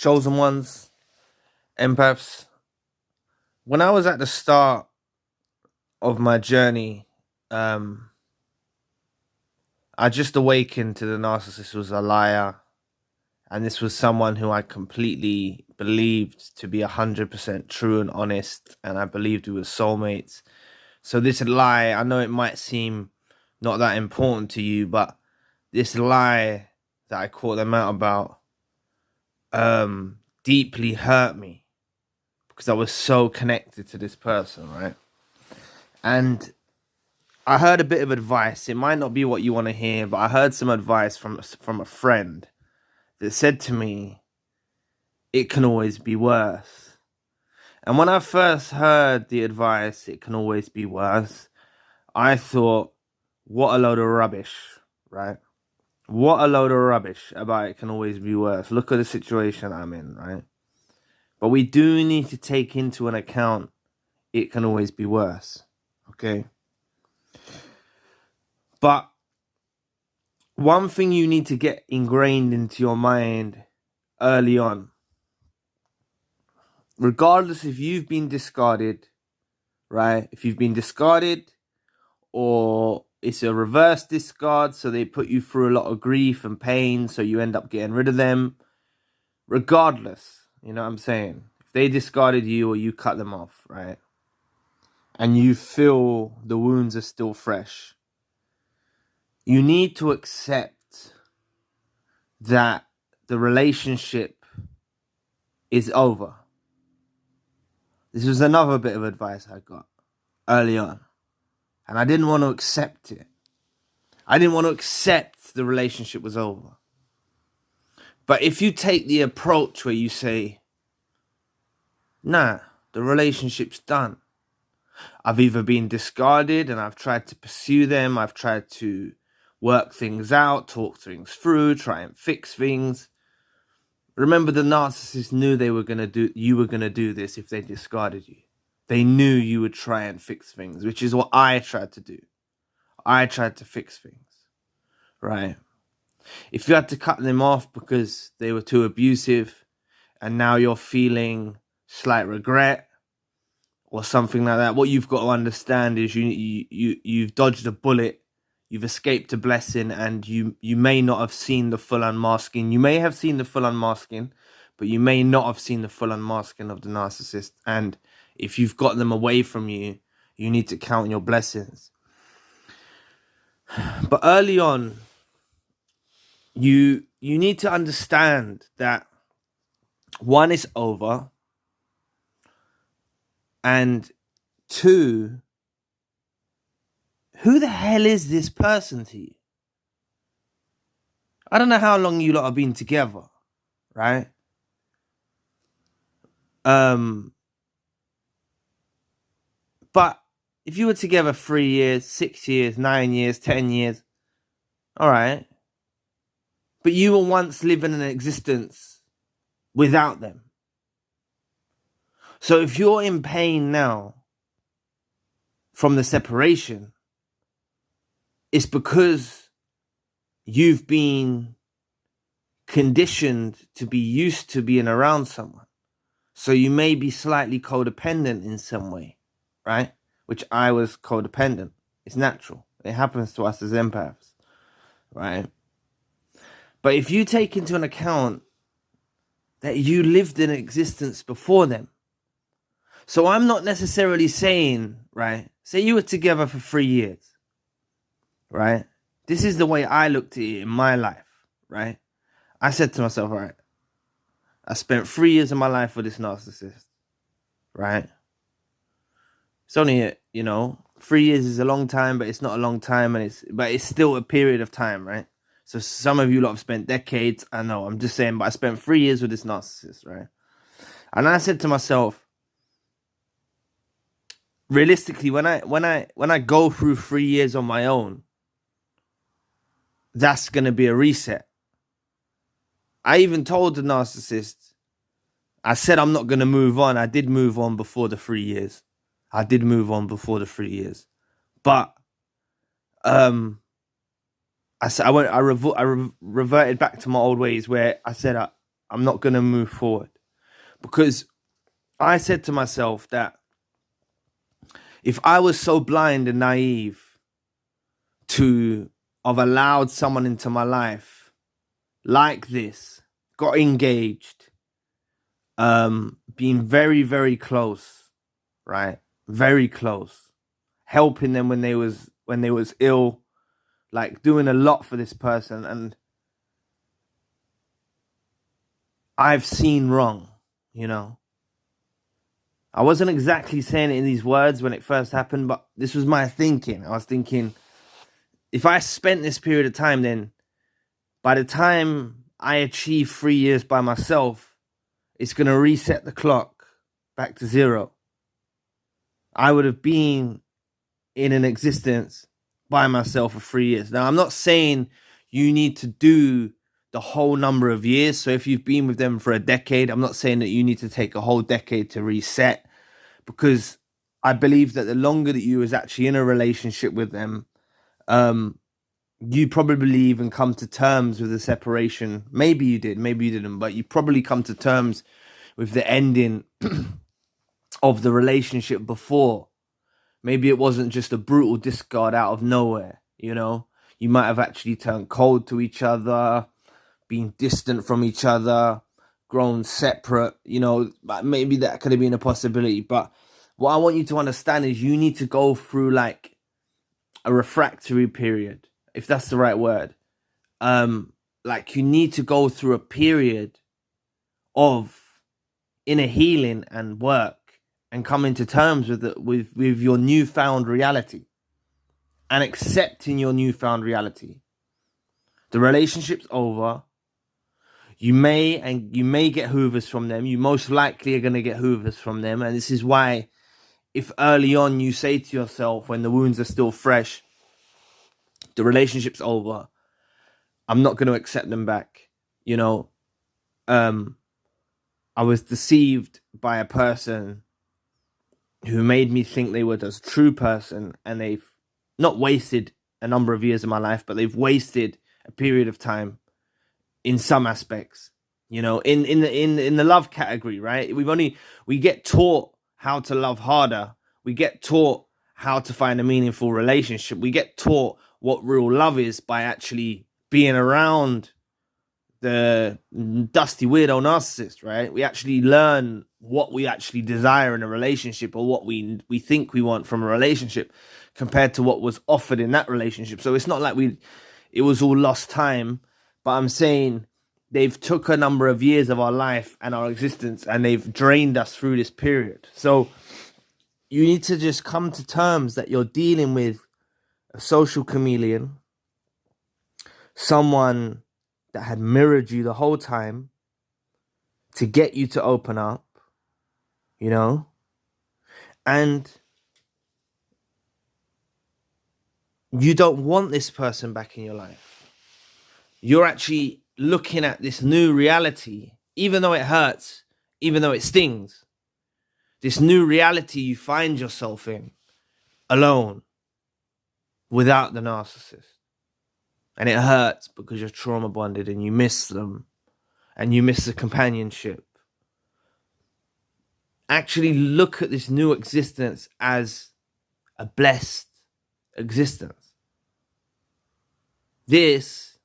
chosen ones, empaths. When I was at the start of my journey, I just awakened to the narcissist was a liar, and this was someone who I completely believed to be 100% true and honest, and I believed we were soulmates. So this lie, I know it might seem not that important to you, but this lie that I caught them out about deeply hurt me because I was so connected to this person, right? And I heard a bit of advice. It might not be what you want to hear, but I heard some advice from a friend that said to me, it can always be worse. And when I first heard the advice, it can always be worse, I thought, what a load of rubbish, right? What a load of rubbish about it can always be worse. Look at the situation I'm in, right? But we do need to take into an account it can always be worse, okay? But one thing you need to get ingrained into your mind early on, regardless if you've been discarded, right? If you've been discarded or it's a reverse discard, so they put you through a lot of grief and pain, so you end up getting rid of them. Regardless, you know what I'm saying? If they discarded you or you cut them off, right? And you feel the wounds are still fresh, you need to accept that the relationship is over. This was another bit of advice I got early on. And I didn't want to accept it. I didn't want to accept the relationship was over. But if you take the approach where you say, nah, the relationship's done. I've either been discarded and I've tried to pursue them. I've tried to work things out, talk things through, try and fix things. Remember, the narcissist knew you were gonna do this if they discarded you. They knew you would try and fix things, which is what I tried to do. I tried to fix things, right? If you had to cut them off because they were too abusive and now you're feeling slight regret or something like that, what you've got to understand is you've dodged a bullet, you've escaped a blessing, and you may not have seen the full unmasking. You may have seen the full unmasking, but you may not have seen the full unmasking of the narcissist. And if you've got them away from you, you need to count your blessings. But early on, you need to understand that one, is over, and two, who the hell is this person to you? I don't know how long you lot have been together, right? But if you were together 3 years, 6 years, 9 years, 10 years, all right. But you were once living an existence without them. So if you're in pain now from the separation, it's because you've been conditioned to be used to being around someone. So you may be slightly codependent in some way, right? Which I was codependent. It's natural. It happens to us as empaths, right? But if you take into an account that you lived in existence before them, so I'm not necessarily saying, right, say you were together for 3 years, right? This is the way I looked at it in my life, right? I said to myself, all right, I spent 3 years of my life with this narcissist, right? It's only, 3 years is a long time, but it's not a long time, but it's still a period of time, right? So some of you lot have spent decades. I know, I'm just saying, but I spent 3 years with this narcissist, right? And I said to myself, realistically, when I go through 3 years on my own, that's gonna be a reset. I even told the narcissist, I said I'm not gonna move on. I did move on before the 3 years. But I reverted back to my old ways where I said I'm not going to move forward. Because I said to myself that if I was so blind and naive to have allowed someone into my life like this, got engaged, being very, very close, right? Very close, helping them when they was ill, like doing a lot for this person, and I've seen wrong, you know. I wasn't exactly saying it in these words when it first happened, but this was my thinking. I was thinking, if I spent this period of time, then by the time I achieve 3 years by myself, it's going to reset the clock back to zero. I would have been in an existence by myself for 3 years. Now, I'm not saying you need to do the whole number of years. So if you've been with them for a decade, I'm not saying that you need to take a whole decade to reset, because I believe that the longer that you was actually in a relationship with them, you probably even come to terms with the separation. Maybe you did, maybe you didn't, but you probably come to terms with the ending of the relationship before. Maybe it wasn't just a brutal discard out of nowhere, you know? You might have actually turned cold to each other, been distant from each other, grown separate, you know, maybe that could have been a possibility. But what I want you to understand is you need to go through like a refractory period, if that's the right word. Like you need to go through a period of inner healing and work and coming to terms with your newfound reality and accepting your newfound reality. The relationship's over. You may get hoovers from them. You most likely are going to get hoovers from them. And this is why, if early on you say to yourself, when the wounds are still fresh, the relationship's over, I'm not going to accept them back. You know, I was deceived by a person who made me think they were the true person, and they've not wasted a number of years of my life, but they've wasted a period of time in some aspects, you know, in the love category, right? We get taught how to love harder. We get taught how to find a meaningful relationship. We get taught what real love is by actually being around the dusty weirdo narcissist, right? We actually learn what we actually desire in a relationship, or what we think we want from a relationship, compared to what was offered in that relationship. So it's not like it was all lost time, but I'm saying they've took a number of years of our life and our existence, and they've drained us through this period. So you need to just come to terms that you're dealing with a social chameleon, someone that had mirrored you the whole time to get you to open up, you know? And you don't want this person back in your life. You're actually looking at this new reality, even though it hurts, even though it stings. This new reality you find yourself in, alone, without the narcissist. And it hurts because you're trauma bonded and you miss them and you miss the companionship. Actually look at this new existence as a blessed existence. This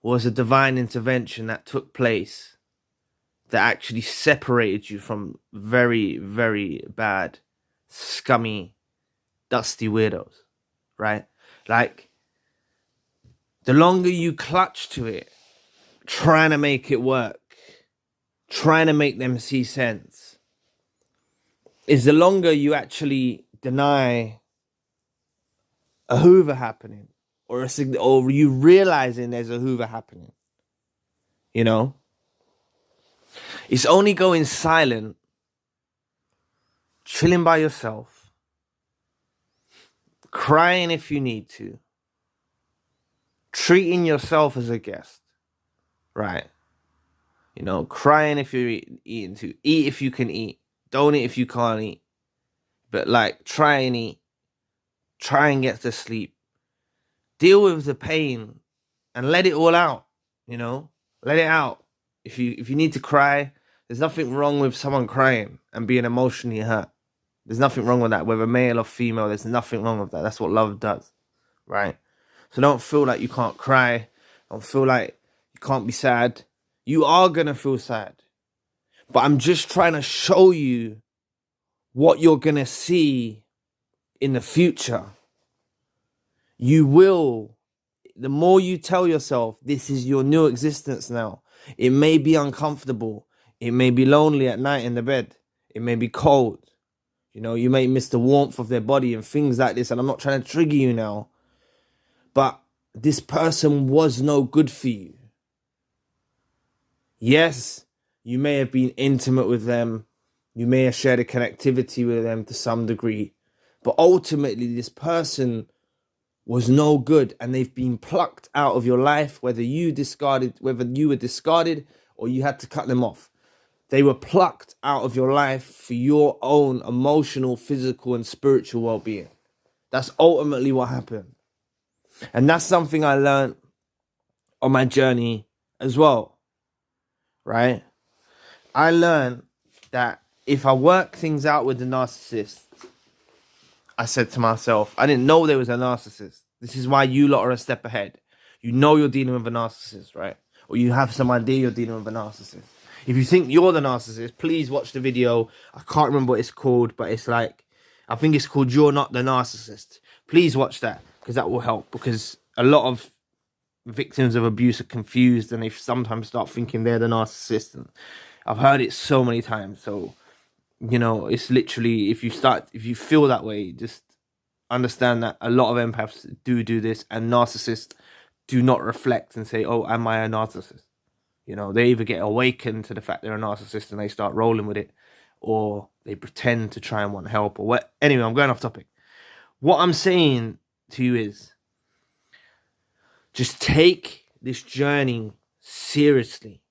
was a divine intervention that took place that actually separated you from very, very bad, scummy, dusty weirdos, right? Like, the longer you clutch to it, trying to make it work, trying to make them see sense, is the longer you actually deny a hoover happening, or you realizing there's a hoover happening. You know? It's only going silent, chilling by yourself, crying if you need to, treating yourself as a guest, right? You know, crying if you're eating to, eat if you can eat, don't eat if you can't eat, but like try and eat, try and get to sleep, deal with the pain and let it all out, you know, let it out. If you need to cry, there's nothing wrong with someone crying and being emotionally hurt. There's nothing wrong with that, whether male or female. There's nothing wrong with that. That's what love does, right? So don't feel like you can't cry. Don't feel like you can't be sad. You are gonna feel sad, but I'm just trying to show you what you're gonna see in the future. You will. The more you tell yourself this is your new existence now, it may be uncomfortable. It may be lonely at night in the bed. It may be cold. You know, you may miss the warmth of their body and things like this. And I'm not trying to trigger you now, but this person was no good for you. Yes, you may have been intimate with them. You may have shared a connectivity with them to some degree. But ultimately, this person was no good, and they've been plucked out of your life, whether you were discarded or you had to cut them off. They were plucked out of your life for your own emotional, physical, and spiritual well-being. That's ultimately what happened. And that's something I learned on my journey as well, right? I learned that if I work things out with the narcissist, I said to myself, I didn't know there was a narcissist. This is why you lot are a step ahead. You know you're dealing with a narcissist, right? Or you have some idea you're dealing with a narcissist. If you think you're the narcissist, please watch the video. I can't remember what it's called, but it's like, I think it's called You're Not the Narcissist. Please watch that, because that will help. Because a lot of victims of abuse are confused, and they sometimes start thinking they're the narcissist. And I've heard it so many times. So, you know, it's literally, if you feel that way, just understand that a lot of empaths do this, and narcissists do not reflect and say, oh, am I a narcissist? You know, they either get awakened to the fact they're a narcissist and they start rolling with it, or they pretend to try and want help, or what. Anyway, I'm going off topic. What I'm saying to you is, just take this journey seriously.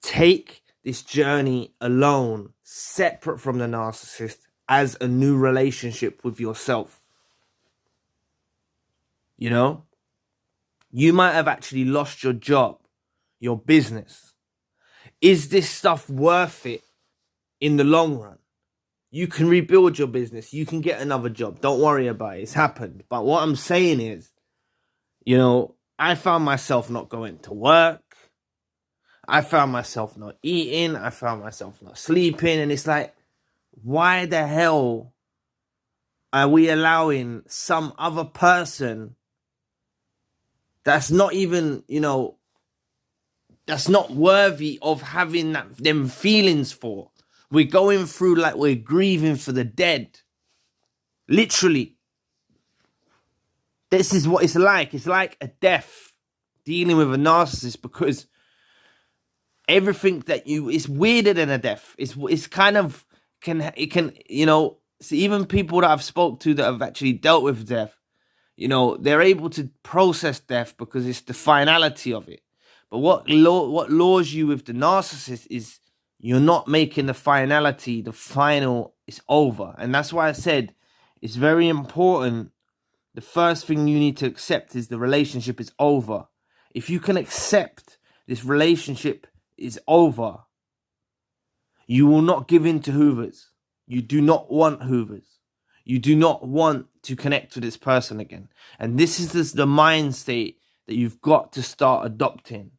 Take this journey alone, separate from the narcissist, as a new relationship with yourself. You know, you might have actually lost your job, your business. Is this stuff worth it in the long run? You can rebuild your business. You can get another job. Don't worry about it. It's happened. But what I'm saying is, you know, I found myself not going to work. I found myself not eating. I found myself not sleeping. And it's like, why the hell are we allowing some other person that's not even, you know, that's not worthy of having them feelings for? We're going through like we're grieving for the dead. Literally. This is what it's like. It's like a death dealing with a narcissist, because everything that it's weirder than a death. It's kind of, it can, you know, so even people that I've spoke to that have actually dealt with death, you know, they're able to process death because it's the finality of it. But what lures you with the narcissist is you're not making the finality, the final is over. And that's why I said it's very important. The first thing you need to accept is the relationship is over. If you can accept this relationship is over, you will not give in to Hoovers. You do not want Hoovers. You do not want to connect to this person again. And this is the mind state that you've got to start adopting.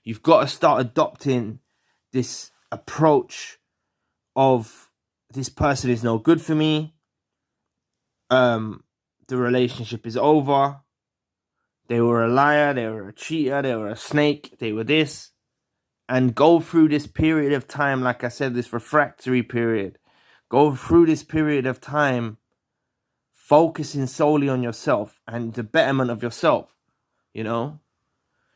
You've got to start adopting this approach of, this person is no good for me. The relationship is over. They were a liar. They were a cheater. They were a snake. They were this. And go through this period of time, like I said, this refractory period. Go through this period of time focusing solely on yourself and the betterment of yourself, you know?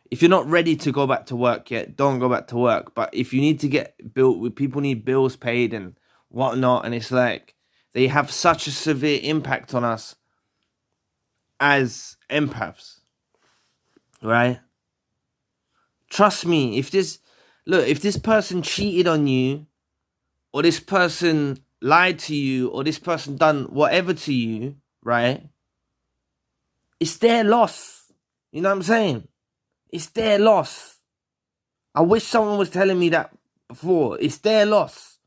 If you're not ready to go back to work yet, don't go back to work. But if you need to get built, people need bills paid and whatnot, and it's like, they have such a severe impact on us as empaths, right? Trust me, if this person cheated on you, or this person lied to you, or this person done whatever to you, right? It's their loss. You know what I'm saying? It's their loss. I wish someone was telling me that before. It's their loss.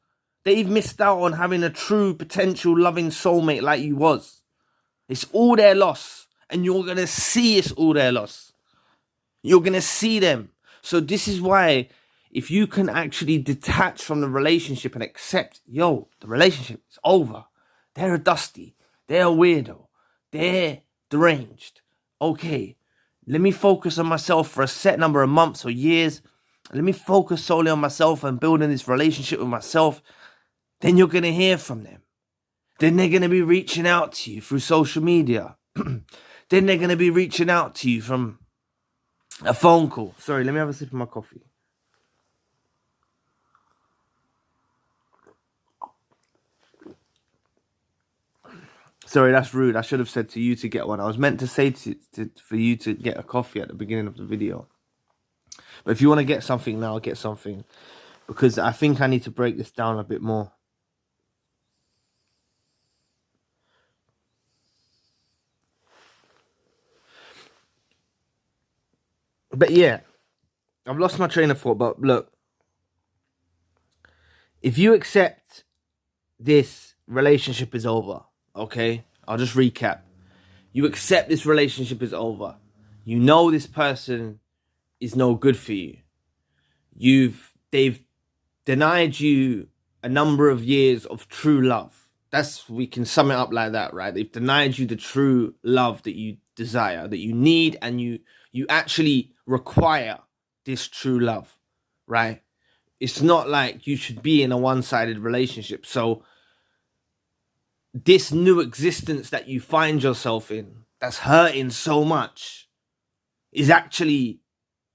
They've missed out on having a true potential loving soulmate like you was. It's all their loss. And you're going to see it's all their loss. You're going to see them. So this is why, if you can actually detach from the relationship and accept, yo, the relationship is over. They're a dusty. They're a weirdo. They're deranged. Okay, let me focus on myself for a set number of months or years. Let me focus solely on myself and building this relationship with myself. Then you're going to hear from them. Then they're going to be reaching out to you through social media. Then they're going to be reaching out to you from a phone call. Sorry, let me have a sip of my coffee. Sorry, that's rude. I should have said to you to get one. I was meant to say for you to get a coffee at the beginning of the video. But if you want to get something now, get something. Because I think I need to break this down a bit more. But yeah, I've lost my train of thought. But look, if you accept this relationship is over, okay? I'll just recap. You accept this relationship is over. You know this person is no good for you. They've denied you a number of years of true love. We can sum it up like that, right? They've denied you the true love that you desire, that you need, and you actually require this true love, right? It's not like you should be in a one-sided relationship. So this new existence that you find yourself in, that's hurting so much, is actually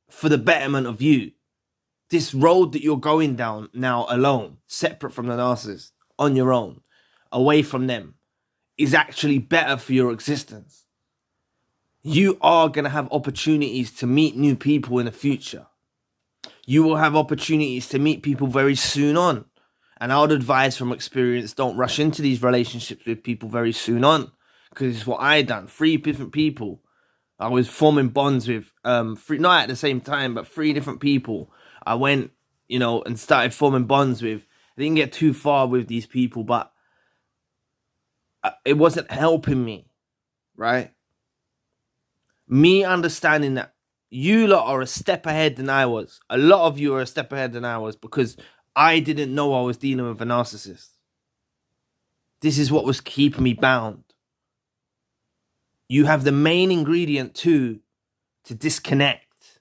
for the betterment of you. This road that you're going down now alone, separate from the narcissist, on your own, away from them, is actually better for your existence. You are going to have opportunities to meet new people in the future. You will have opportunities to meet people very soon on. And I would advise from experience, don't rush into these relationships with people very soon on. Because it's what I done. 3 different people. I was forming bonds with, 3, not at the same time, but 3 different people. I went, and started forming bonds with. I didn't get too far with these people, but it wasn't helping me, right? Me understanding that you lot are a step ahead than I was. A lot of you are a step ahead than I was because I didn't know I was dealing with a narcissist. This is what was keeping me bound. You have the main ingredient to disconnect.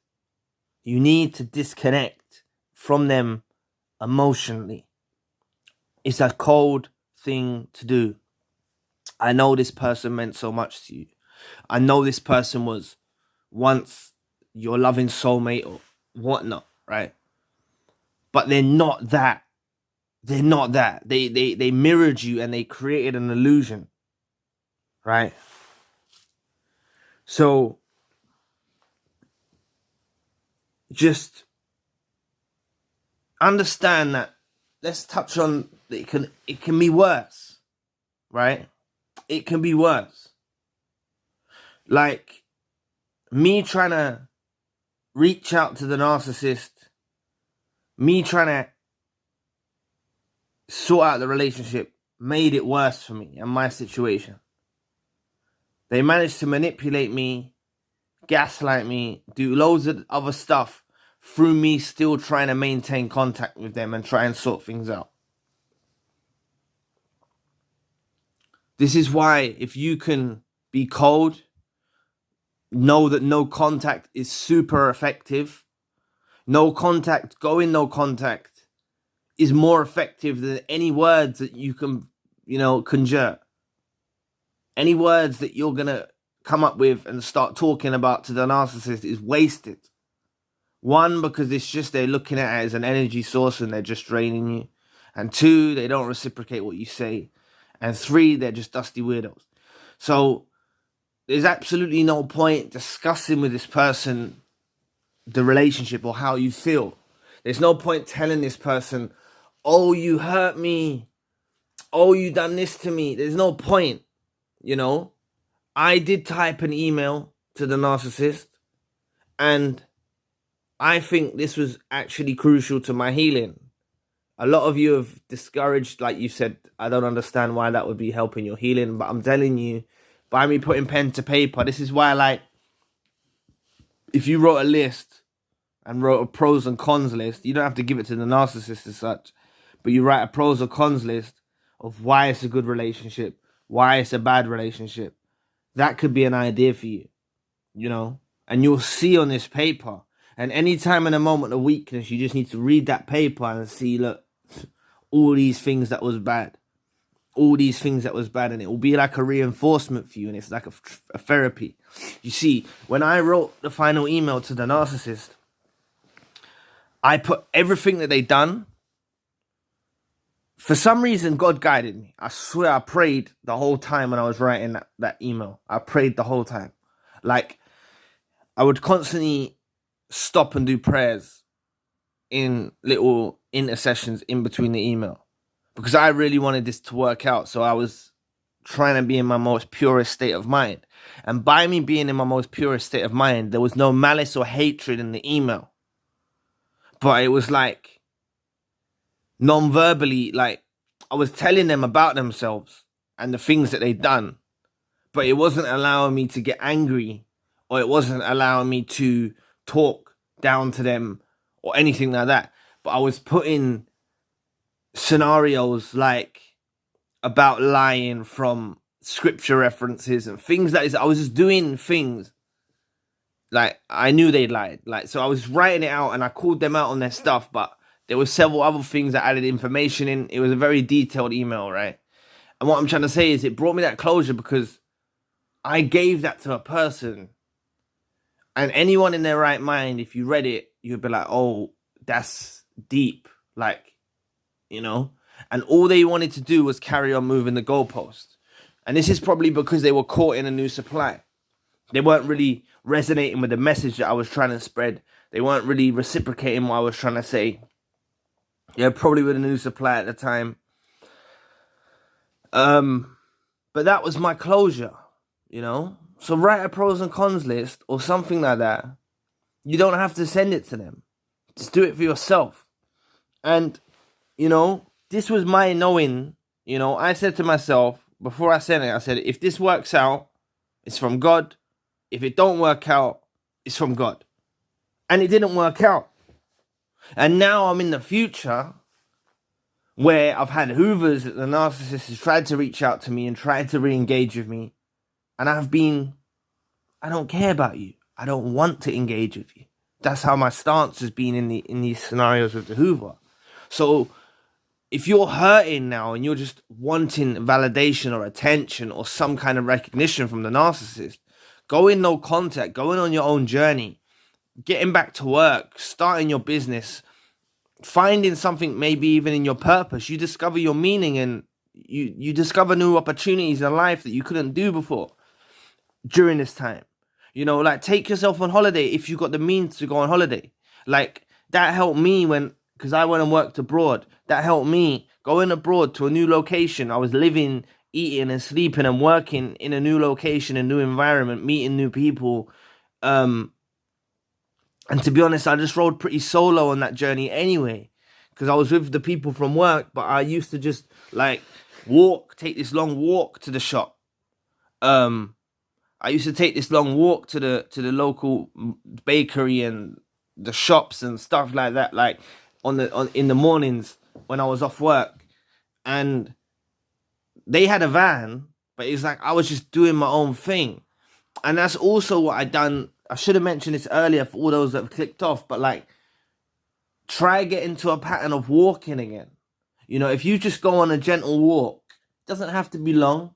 You need to disconnect from them emotionally. It's a cold thing to do. I know this person meant so much to you. I know this person was once your loving soulmate or whatnot, right? But they're not that. They're not that. They mirrored you and they created an illusion, right? So just understand that. Let's touch on it can be worse, right? It can be worse. Like me trying to reach out to the narcissist, me trying to sort out the relationship made it worse for me and my situation. They managed to manipulate me, gaslight me, do loads of other stuff through me still trying to maintain contact with them and try and sort things out. This is why if you can be cold, know that no contact is super effective. No contact, going no contact is more effective than any words that you can, conjure. Any words that you're going to come up with and start talking about to the narcissist is wasted. 1, because it's just they're looking at it as an energy source and they're just draining you. And 2, they don't reciprocate what you say. And 3, they're just dusty weirdos. So there's absolutely no point discussing with this person the relationship or how you feel. There's no point telling this person, oh, you hurt me. Oh, you done this to me. There's no point, I did type an email to the narcissist and I think this was actually crucial to my healing. A lot of you have discouraged, like you said, I don't understand why that would be helping your healing, but I'm telling you, by me putting pen to paper, this is why, like, if you wrote a list and wrote a pros and cons list, you don't have to give it to the narcissist as such, but you write a pros or cons list of why it's a good relationship, why it's a bad relationship. That could be an idea for you, you know, and you'll see on this paper. And anytime in a moment of weakness, you just need to read that paper and see, look, all these things that was bad. All these things that was bad. And it will be like a reinforcement for you. And it's like a therapy. You see, when I wrote the final email to the narcissist, I put everything that they done. For some reason, God guided me. I swear I prayed the whole time when I was writing that email. I prayed the whole time. Like, I would constantly stop and do prayers in little intercessions in between the email, because I really wanted this to work out. So I was trying to be in my most purest state of mind. And by me being in my most purest state of mind, there was no malice or hatred in the email. But it was like non-verbally, like I was telling them about themselves and the things that they'd done. But it wasn't allowing me to get angry, or it wasn't allowing me to talk down to them or anything like that. But I was putting scenarios like about lying from scripture references and things like this. I was just doing things like I knew they lied. Like, so I was writing it out and I called them out on their stuff, but there were several other things that added information in. It was a very detailed email, right? And what I'm trying to say is it brought me that closure because I gave that to a person. And anyone in their right mind, if you read it, you'd be like, oh, that's deep. Like, you know? And all they wanted to do was carry on moving the goalpost. And this is probably because they were caught in a new supply. They weren't really resonating with the message that I was trying to spread. They weren't really reciprocating what I was trying to say. Yeah, probably with a new supply at the time. But that was my closure, you know? So write a pros and cons list or something like that. You don't have to send it to them. Just do it for yourself. And, you know, this was my knowing, you know, I said to myself, before I sent it, I said, if this works out, it's from God. If it don't work out, it's from God. And it didn't work out. And now I'm in the future where I've had hoovers that the narcissist has tried to reach out to me and tried to re-engage with me. And I don't care about you. I don't want to engage with you. That's how my stance has been in these scenarios with the Hoover. So if you're hurting now and you're just wanting validation or attention or some kind of recognition from the narcissist, go in no contact, going on your own journey, getting back to work, starting your business, finding something maybe even in your purpose. You discover your meaning and you discover new opportunities in life that you couldn't do before during this time. You know, like take yourself on holiday if you got the means to go on holiday. Like that helped me because I went and worked abroad. That helped me going abroad to a new location. I was living, eating and sleeping and working in a new location, a new environment, meeting new people. And to be honest, I just rode pretty solo on that journey anyway, because I was with the people from work, but I used to just like take this long walk to the shop. I used to take this long walk to the local bakery and the shops and stuff like that, like in the mornings when I was off work. And they had a van, but it's like I was just doing my own thing. And that's also what I done. I should have mentioned this earlier for all those that have clicked off, but like try get into a pattern of walking again. You know, if you just go on a gentle walk, it doesn't have to be long,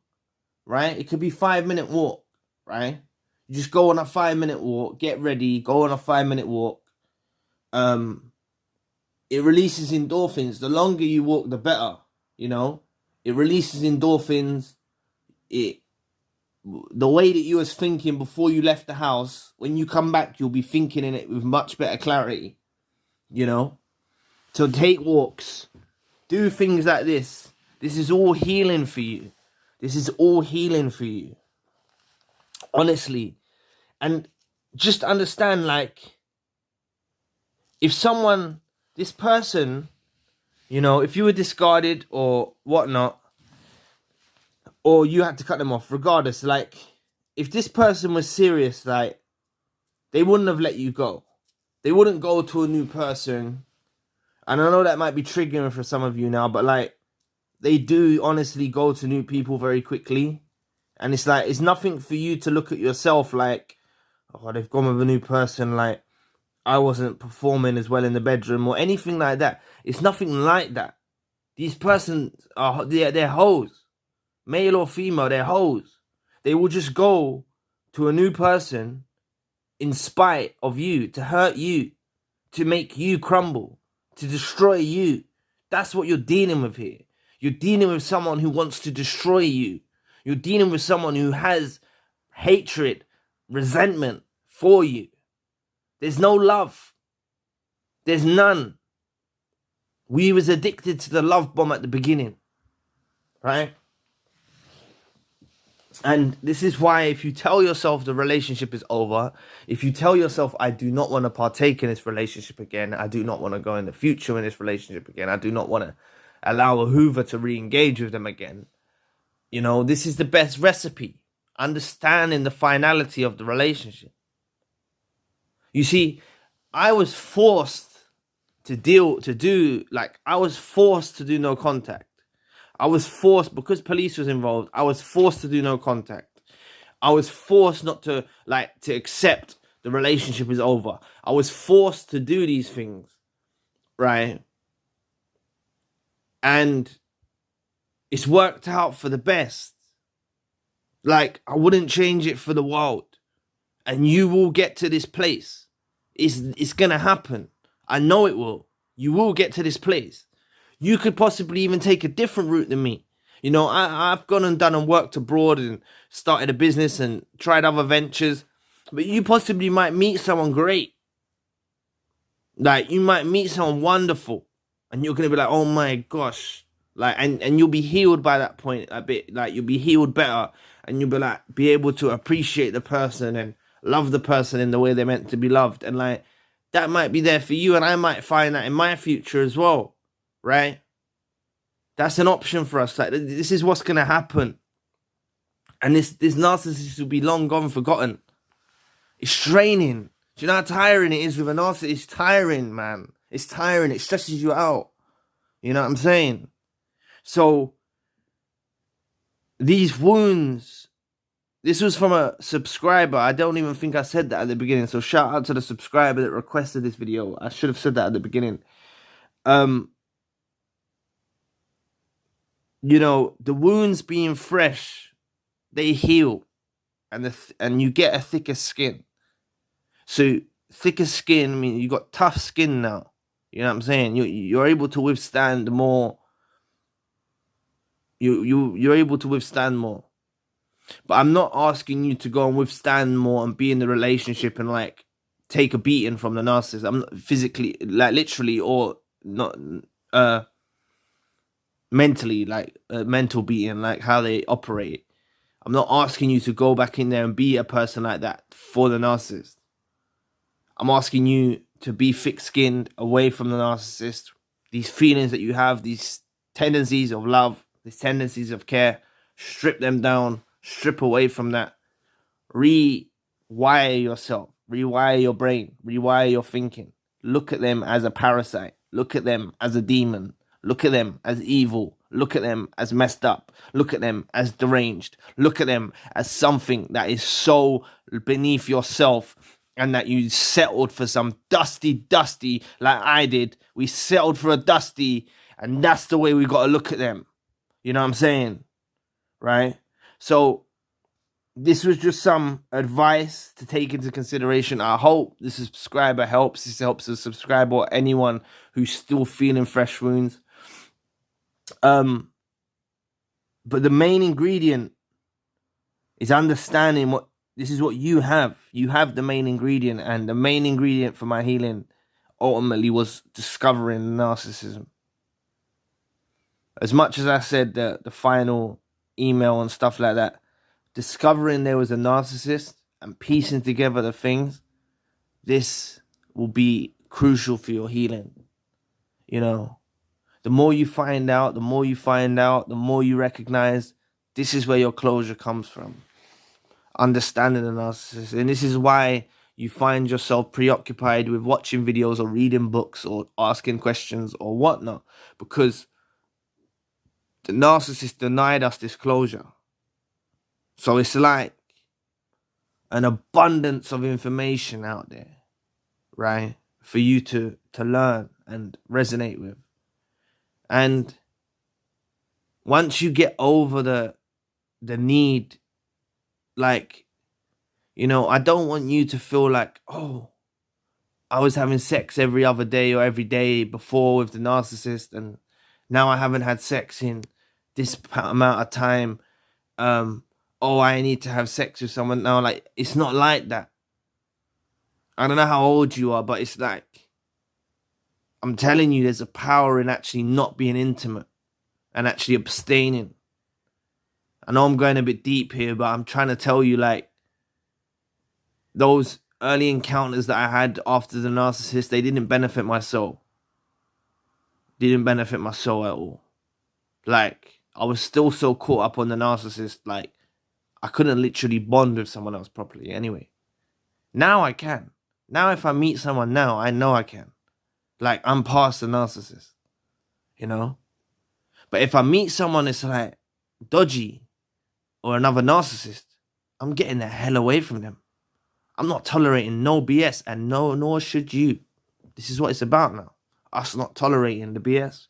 right? It could be 5-minute walk. Right? You just go on a 5-minute walk, get ready, go on a 5-minute walk. It releases endorphins. The longer you walk, the better, you know? It releases endorphins. The way that you was thinking before you left the house, when you come back, you'll be thinking in it with much better clarity, you know? So take walks. Do things like this. This is all healing for you. This is all healing for you. Honestly. And just understand, like, if someone, this person, you know, if you were discarded or whatnot, or you had to cut them off, regardless, like, if this person was serious, like, they wouldn't have let you go. They wouldn't go to a new person. And I know that might be triggering for some of you now, but, like, they do honestly go to new people very quickly. And it's like, it's nothing for you to look at yourself like, oh, they've gone with a new person, like, I wasn't performing as well in the bedroom or anything like that. It's nothing like that. These persons are, they're hoes. Male or female, they're hoes. They will just go to a new person in spite of you, to hurt you, to make you crumble, to destroy you. That's what you're dealing with here. You're dealing with someone who wants to destroy you. You're dealing with someone who has hatred, resentment for you. There's no love. There's none. We was addicted to the love bomb at the beginning, right? And this is why, if you tell yourself the relationship is over, if you tell yourself, I do not want to partake in this relationship again, I do not want to go in the future in this relationship again, I do not want to allow a Hoover to re-engage with them again, you know, this is the best recipe. Understanding the finality of the relationship. You see, I was forced to do no contact. I was forced, because police was involved, I was forced to do no contact. I was forced not to, like, to accept the relationship is over. I was forced to do these things, right? And it's worked out for the best. Like, I wouldn't change it for the world. And you will get to this place. It's gonna happen. I know it will. You will get to this place. You could possibly even take a different route than me. You know, I've gone and done and worked abroad and started a business and tried other ventures. But you possibly might meet someone great. Like, you might meet someone wonderful. And you're going to be like, oh my gosh. Like, and you'll be healed by that point a bit. Like, you'll be healed better. And you'll be like, be able to appreciate the person and love the person in the way they're meant to be loved. And, like, that might be there for you. And I might find that in my future as well. Right? That's an option for us. Like, this is what's going to happen. And this narcissist will be long gone, forgotten. It's draining. Do you know how tiring it is with a narcissist? It's tiring, man. It's tiring. It stresses you out. You know what I'm saying? So, these wounds, this was from a subscriber. I don't even think I said that at the beginning. So, shout out to the subscriber that requested this video. I should have said that at the beginning. You know, the wounds being fresh, they heal, and you get a thicker skin. So thicker skin, I mean, you got tough skin now. You know what I'm saying? You're able to withstand more. You're able to withstand more. But I'm not asking you to go and withstand more and be in the relationship and, like, take a beating from the narcissist. I'm not physically, like, literally, or not mentally, like a mental beating, like how they operate. I'm not asking you to go back in there and be a person like that for the narcissist. I'm asking you to be thick-skinned away from the narcissist. These feelings that you have, these tendencies of love, these tendencies of care, strip them down, strip away from that. Rewire yourself, rewire your brain, rewire your thinking. Look at them as a parasite. Look at them as a demon. Look at them as evil. Look at them as messed up. Look at them as deranged. Look at them as something that is so beneath yourself, and that you settled for some dusty, like I did. We settled for a dusty, and that's the way we got to look at them. You know what I'm saying? Right? So, this was just some advice to take into consideration. I hope the subscriber helps. This helps the subscriber or anyone who's still feeling fresh wounds. But the main ingredient is understanding what this is what you have. You have the main ingredient, and the main ingredient for my healing ultimately was discovering narcissism. As much as I said the final email and stuff like that, discovering there was a narcissist and piecing together the things, this will be crucial for your healing. You know, the more you find out, the more you recognize this is where your closure comes from. Understanding the narcissist. And this is why you find yourself preoccupied with watching videos or reading books or asking questions or whatnot, because the narcissist denied us this closure. So it's like an abundance of information out there, right, for you to learn and resonate with. And once you get over the need, like, you know, I don't want you to feel like, oh, I was having sex every other day or every day before with the narcissist, and now I haven't had sex in this amount of time. Oh, I need to have sex with someone now. Like, it's not like that. I don't know how old you are, but it's like, I'm telling you, there's a power in actually not being intimate and actually abstaining. I know I'm going a bit deep here, but I'm trying to tell you, like, those early encounters that I had after the narcissist, they didn't benefit my soul. Didn't benefit my soul at all. Like, I was still so caught up on the narcissist, like, I couldn't literally bond with someone else properly anyway. Now I can. Now if I meet someone now, I know I can. Like, I'm past the narcissist, you know? But if I meet someone that's like dodgy or another narcissist, I'm getting the hell away from them. I'm not tolerating no BS, and nor should you. This is what it's about now. Us not tolerating the BS.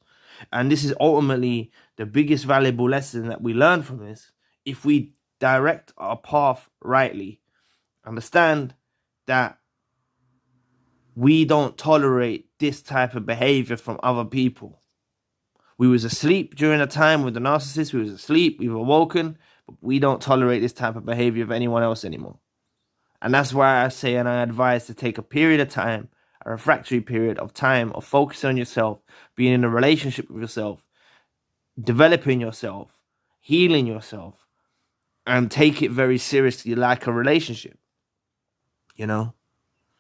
And this is ultimately the biggest valuable lesson that we learn from this. If we direct our path rightly, understand that we don't tolerate this type of behavior from other people. We was asleep during a time with the narcissist. We was asleep. We were awoken. But we don't tolerate this type of behavior of anyone else anymore. And that's why I say and I advise to take a period of time, a refractory period of time of focusing on yourself, being in a relationship with yourself, developing yourself, healing yourself, and take it very seriously like a relationship, you know?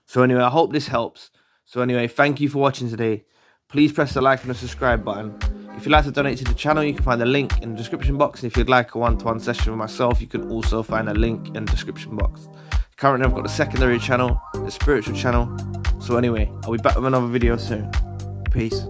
So anyway, I hope this helps. So anyway, thank you for watching today. Please press the like and the subscribe button. If you'd like to donate to the channel, you can find the link in the description box. And if you'd like a one-to-one session with myself, you can also find a link in the description box. Currently, I've got the secondary channel, the spiritual channel. So anyway, I'll be back with another video soon. Peace.